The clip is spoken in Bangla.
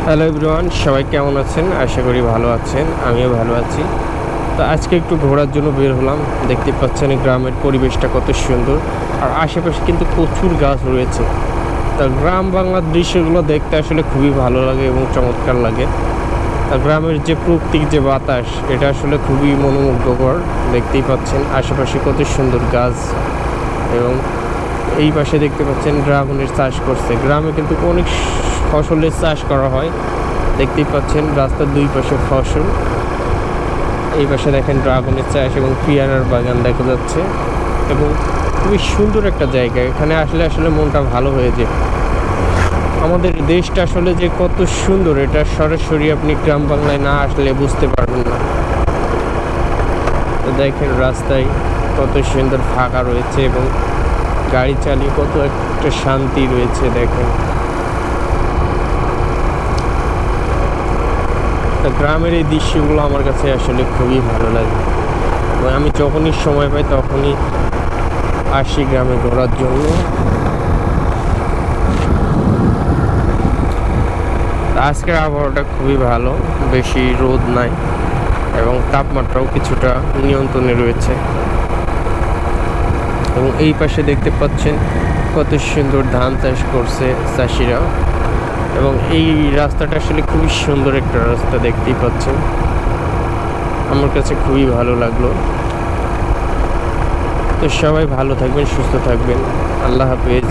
হ্যালো এভরিওয়ান, সবাই কেমন আছেন? আশা করি ভালো আছেন। আমিও ভালো আছি। তো আজকে একটু ঘোরার জন্য বের হলাম। দেখতে পাচ্ছেন এই গ্রামের পরিবেশটা কত সুন্দর, আর আশেপাশে কিন্তু প্রচুর গাছ রয়েছে। তা গ্রাম বাংলার দৃশ্যগুলো দেখতে আসলে খুবই ভালো লাগে এবং চমৎকার লাগে। তা গ্রামের যে প্রকৃতিক যে বাতাস, এটা আসলে খুবই মনোমুগ্ধকর। দেখতেই পাচ্ছেন আশেপাশে কত সুন্দর গাছ, এবং এই পাশে দেখতে পাচ্ছেন ড্রাগনের চাষ করছে। গ্রামে কিন্তু অনেক ফসলের চাষ করা হয়। দেখতেই পাচ্ছেন রাস্তার দুই পাশে ফসল। এই পাশে দেখেন ড্রাগনের চাষ এবং পেয়ারার বাগান দেখা যাচ্ছে, এবং খুবই সুন্দর একটা জায়গা। এখানে আসলে মনটা ভালো হয়ে যায়। আমাদের দেশটা আসলে যে কত সুন্দর, এটা সরাসরি আপনি গ্রাম বাংলায় না আসলে বুঝতে পারবেন না। তো দেখেন রাস্তায় কত সুন্দর ফাঁকা রয়েছে, এবং গাড়ি চালিয়ে কত একটা শান্তি রয়েছে। দেখেন গ্রামের এই দৃশ্যগুলো আমার কাছে আসলে খুবই ভালো লাগে, এবং আমি যখনই সময় পাই তখনই আসি গ্রামে ঘোরার জন্য। আজকের আবহাওয়াটা খুবই ভালো, বেশি রোদ নাই এবং তাপমাত্রাও কিছুটা নিয়ন্ত্রণে রয়েছে। এবং এই পাশে দেখতে পাচ্ছেন কত সুন্দর ধান চাষ করছে চাষিরা, এবং এই রাস্তাটা আসলে খুবই সুন্দর একটা রাস্তা। দেখতেই পাচ্ছেন, আমার কাছে খুবই ভালো লাগলো। তো সবাই ভালো থাকবেন, সুস্থ থাকবেন। আল্লাহ হাফেজ।